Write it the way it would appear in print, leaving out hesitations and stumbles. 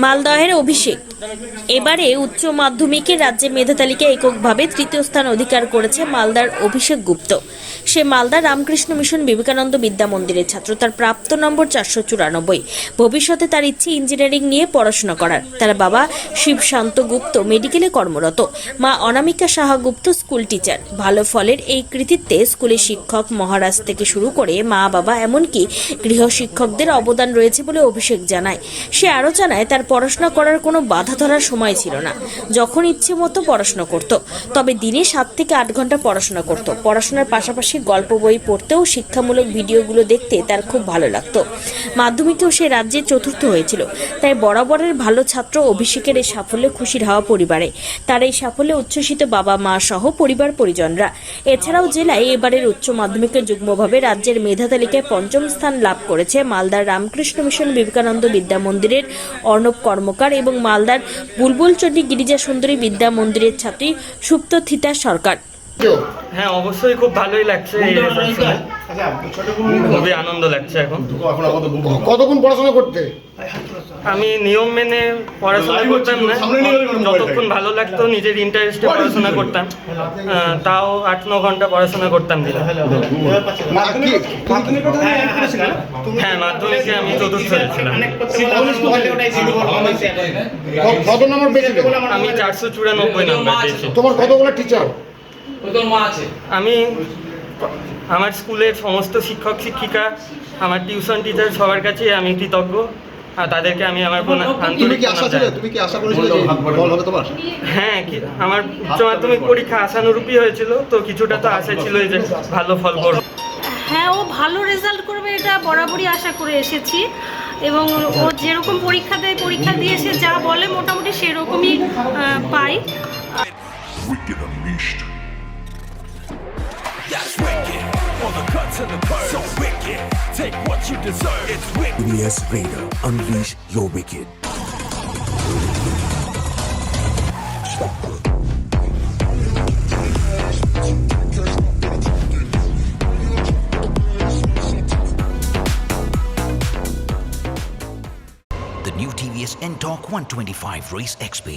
মালদহের অভিষেক। এবারে উচ্চ মাধ্যমিকে রাজ্যের মেধা তালিকায় এককভাবে তৃতীয় স্থান অধিকার করেছে মালদার অভিষেক গুপ্ত। সে মালদা রামকৃষ্ণ মিশন বিবেকানন্দ বিদ্যা মন্দিরের ছাত্র। তার প্রাপ্ত নম্বর 494। ভবিষ্যতে তার ইচ্ছে ইঞ্জিনিয়ারিং নিয়ে পড়াশোনা করার। তার বাবা শিবশান্ত গুপ্ত মেডিকেলে কর্মরত, মা অনামিকা সাহা গুপ্ত স্কুল টিচার। ভালো ফলের এই কৃতিত্বে স্কুলের শিক্ষক মহারাজ থেকে শুরু করে মা বাবা এমনকি গৃহ শিক্ষকদের অবদান রয়েছে বলে অভিষেক জানায়। সে আরও জানায় তার পড়াশোনা করার কোনো বাধা ধরার সময় ছিল না, যখন ইচ্ছে মতো পড়াশোনা করত। তবে দিনে 7 থেকে 8 ঘন্টা পড়াশোনা করত। পড়াশোনার পাশাপাশি গল্প বই পড়তেও শিক্ষামূলক ভিডিওগুলো দেখতে তার খুব ভালো লাগতো। মাধ্যমিকেও সে রাজ্যে চতুর্থ হয়েছিল। তাই বরাবরের ভালো ছাত্র অভিষেকের এই সাফল্যে খুশির হওয়া পরিবারে। তার এই সাফল্যে উচ্ছ্বসিত বাবা মা সহ পরিবার পরিজনরা। এছাড়াও জেলায় এবারের উচ্চ মাধ্যমিকের যুগ্মভাবে রাজ্যের মেধা তালিকায় 5ম স্থান লাভ করেছে মালদার রামকৃষ্ণ মিশন বিবেকানন্দ বিদ্যা মন্দিরের অর্ণব কর্মকার এবং মালদার বুলবুলচন্ডী গিরিজা সুন্দরী বিদ্যা মন্দিরের ছাত্রী সুপ্তথিতা সরকার। হ্যাঁ, অবশ্যই খুব ভালোই লাগছে। এই খুবই আনন্দ লাগছে। এখন কতক্ষণ পড়াশোনা করতে? আমি নিয়ম মেনে পড়াশোনা করতাম না, যতক্ষণ ভালো লাগতো নিজের ইন্টারেস্টে পড়াশোনা করতাম। তাও 8-9 ঘন্টা পড়াশোনা করতাম দিনে। হ্যাঁ, মাধ্যমিকে আমি চতুর্থ হয়েছিলাম। কত নম্বর পেয়েছিলে? আমি 494 নম্বর পেয়েছি। তোমার কতগুলো টিচার? আমি আমার স্কুলের সমস্ত শিক্ষক শিক্ষিকা, আমার টিউশন টিচার সবার কাছে আমি কৃতজ্ঞ। আর তাদেরকে আমি আমার আন্তরিক হ্যাঁ, আমার উচ্চ মাধ্যমিক পরীক্ষা আশানুরূপী হয়েছিল, তো কিছুটা তো আশা ছিল যে ভালো ফল করব। হ্যাঁ, ও ভালো রেজাল্ট করবে এটা বরাবরই আশা করে এসেছি, এবং ও যেরকম পরীক্ষা দেয়, পরীক্ষা দিয়ে সে যা বলে মোটামুটি সেরকমই পাই। Yes, Raider, unleash your wicked. The new TVS N-Torque 125 Race XP.